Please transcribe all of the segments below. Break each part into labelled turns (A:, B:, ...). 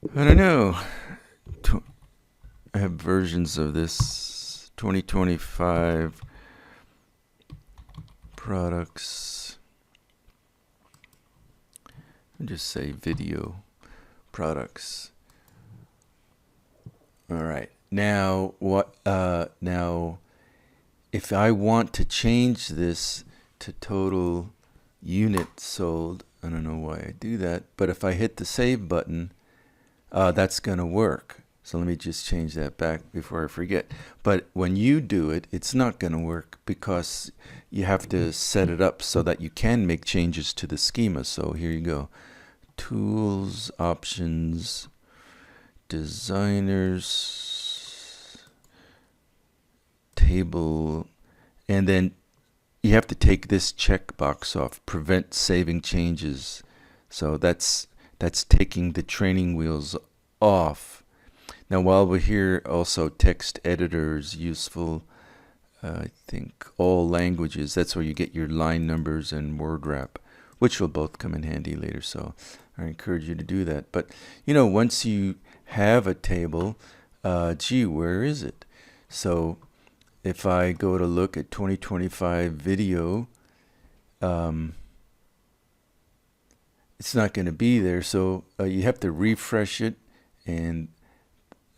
A: I don't know. I have versions of this 2025 products. I'll just say video products. All right. Now what? Now, if I want to change this to total units sold, I don't know why I do that, but if I hit the save button, that's going to work. So let me just change that back before I forget. But when you do it, it's not going to work because you have to set it up so that you can make changes to the schema. So here you go. Tools, options, designers, table, and then you have to take this checkbox off, prevent saving changes. So that's taking the training wheels off. Now while we're here, also text editors useful. I think all languages, that's where you get your line numbers and word wrap, which will both come in handy later. So I encourage you to do that. But once you have a table, gee, where is it? So if I go to look at 2025 video, it's not going to be there. So you have to refresh it, and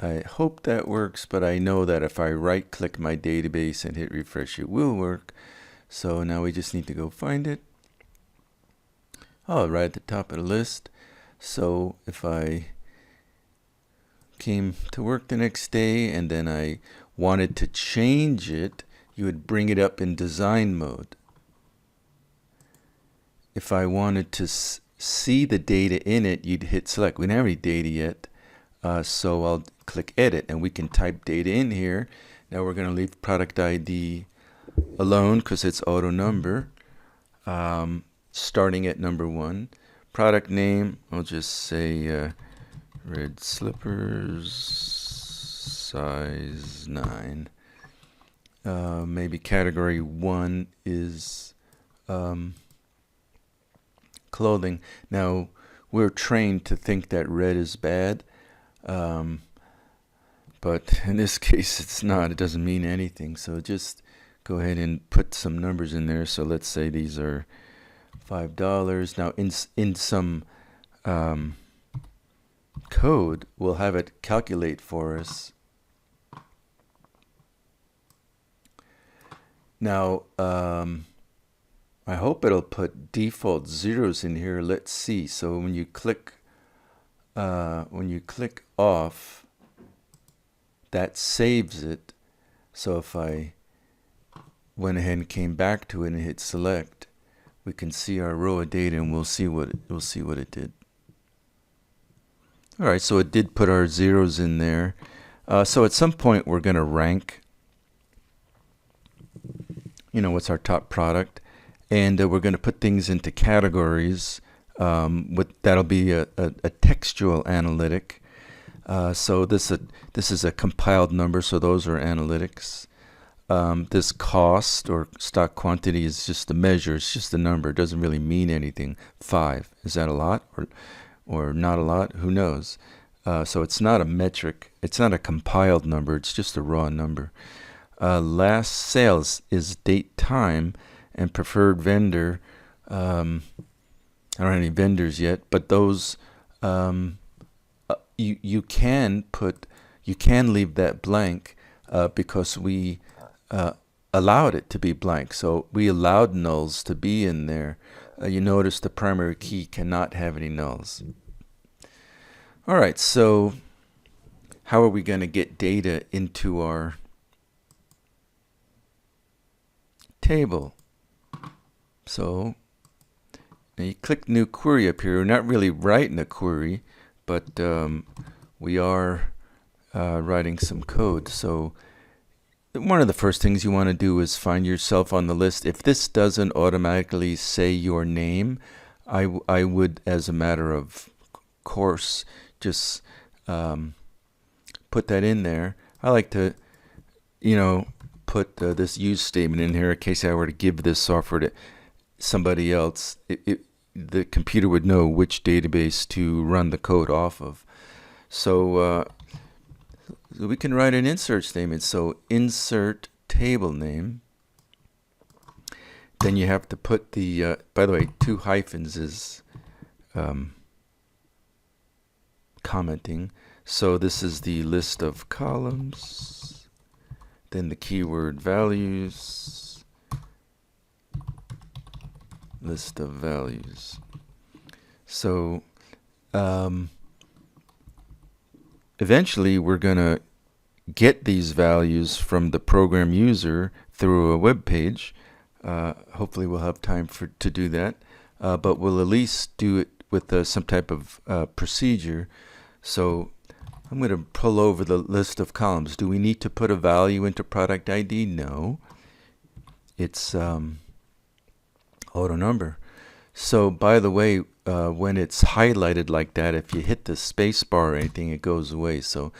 A: I hope that works, but I know that if I right click my database and hit refresh, it will work. So now we just need to go find it. Oh, right at the top of the list. So if I came to work the next day and then I wanted to change it, you would bring it up in design mode. If I wanted to see the data in it, you'd hit select. We don't have any data yet, so I'll click edit and we can type data in here. Now we're going to leave product ID alone because it's auto number, starting at number 1. Product name, I'll just say red slippers, size 9. Maybe category 1 is clothing. Now, we're trained to think that red is bad, but in this case it's not. It doesn't mean anything. So just go ahead and put some numbers in there. So let's say these are $5. Now in some code, we'll have it calculate for us. Now, I hope it'll put default zeros in here. Let's see. So when you click off, that saves it. So if I went ahead and came back to it and hit select, we can see our row of data, and we'll see what it did. All right, so it did put our zeros in there. So at some point we're going to rank. What's our top product, and we're going to put things into categories. That'll be a textual analytic. So this is a compiled number, so those are analytics. This cost or stock quantity is just a measure. It's just a number. It doesn't really mean anything. 5, is that a lot or not a lot? Who knows? So it's not a metric. It's not a compiled number. It's just a raw number. Last sales is date, time, and preferred vendor. I don't have any vendors yet, but those you can leave that blank because we allowed it to be blank. So we allowed nulls to be in there. You notice the primary key cannot have any nulls. All right, so how are we going to get data into our table? So now you click new query up here. We're not really writing a query, but we are writing some code. So one of the first things you want to do is find yourself on the list. If this doesn't automatically say your name, I would, as a matter of course, just put that in there. I like to, put this use statement in here in case I were to give this software to somebody else. The computer would know which database to run the code off of. So we can write an insert statement. So insert table name. Then you have to put the, by the way, 2 hyphens is commenting. So this is the list of columns, then the keyword values, list of values. So eventually we're going to get these values from the program user through a web page. Hopefully we'll have time to do that, but we'll at least do it with some type of procedure. So I'm going to pull over the list of columns. Do we need to put a value into product ID? No. It's auto number. So by the way, when it's highlighted like that, if you hit the space bar or anything, it goes away. So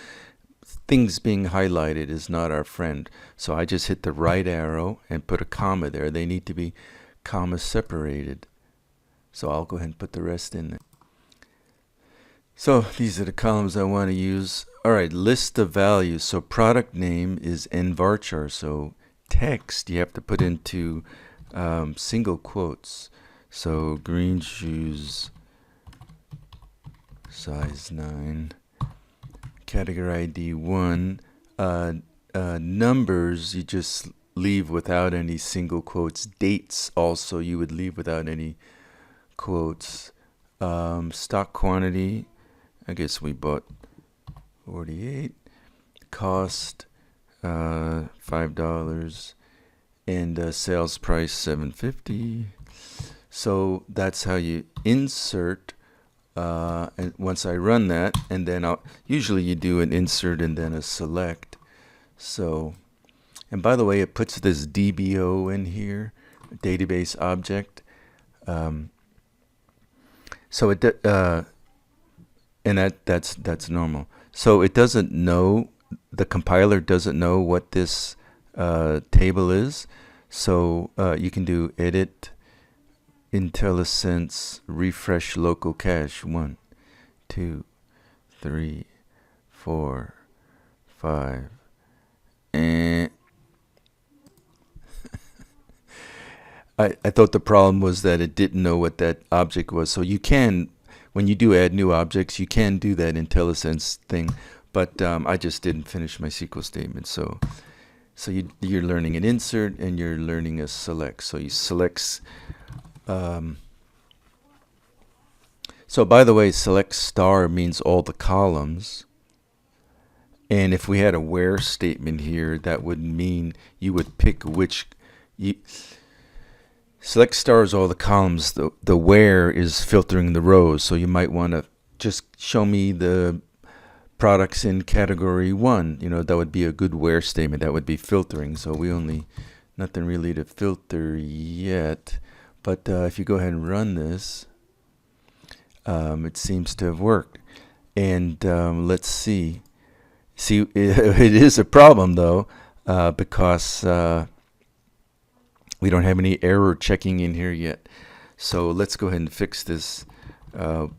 A: things being highlighted is not our friend. So I just hit the right arrow and put a comma there. They need to be comma separated. So I'll go ahead and put the rest in there. So these are the columns I want to use. All right, list of values. So product name is nvarchar. So text you have to put into single quotes. So green shoes, size 9. Category ID 1. Numbers you just leave without any single quotes. Dates also you would leave without any quotes. Stock quantity, I guess we bought 48. Cost $5 and sales price $7.50. So that's how you insert. And once I run that, and then usually you do an insert and then a select. So, and by the way, it puts this DBO in here, database object. So it and that's normal. So it doesn't know, the compiler doesn't know what this table is. So you can do edit IntelliSense refresh local cache 1, 2, 3, 4, 5, and I thought the problem was that it didn't know what that object was. So you can, when you do add new objects, you can do that IntelliSense thing, but I just didn't finish my SQL statement. So you're learning an insert and you're learning a select. So you select. So by the way, select star means all the columns. And if we had a where statement here, that would mean you would pick which. Select star is all the columns. The where is filtering the rows. So you might want to just show me the products in category 1. You know, that would be a good where statement. That would be filtering. So we only, nothing really to filter yet. But if you go ahead and run this, it seems to have worked. And let's see. See, it is a problem though, because we don't have any error checking in here yet. So let's go ahead and fix this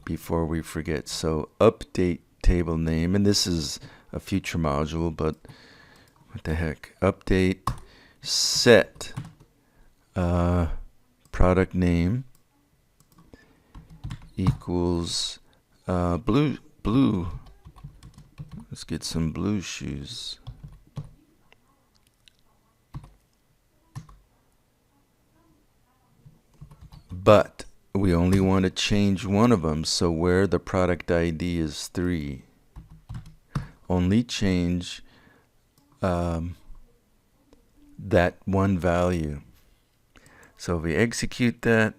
A: before we forget. So update table name, and this is a future module, but what the heck? Update set product name equals blue. Let's get some blue shoes. But we only want to change one of them. So where the product ID is 3, only change that one value. So if we execute that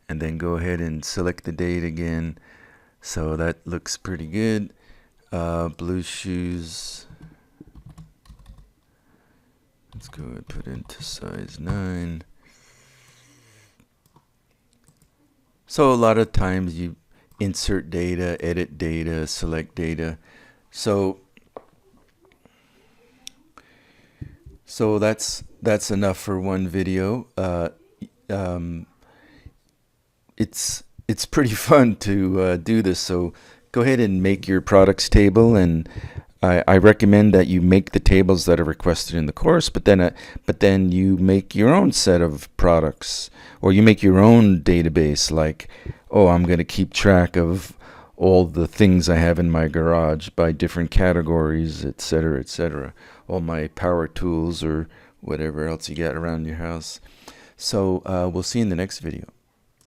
A: and then go ahead and select the date again, so that looks pretty good. Blue shoes, let's go and put into size 9. So a lot of times you insert data, edit data, select data. So that's enough for one video. It's pretty fun to do this. So go ahead and make your products table, and I recommend that you make the tables that are requested in the course, but then you make your own set of products, or you make your own database, like, oh, I'm going to keep track of all the things I have in my garage by different categories, etc., etc., all my power tools or whatever else you got around your house. So we'll see you in the next video.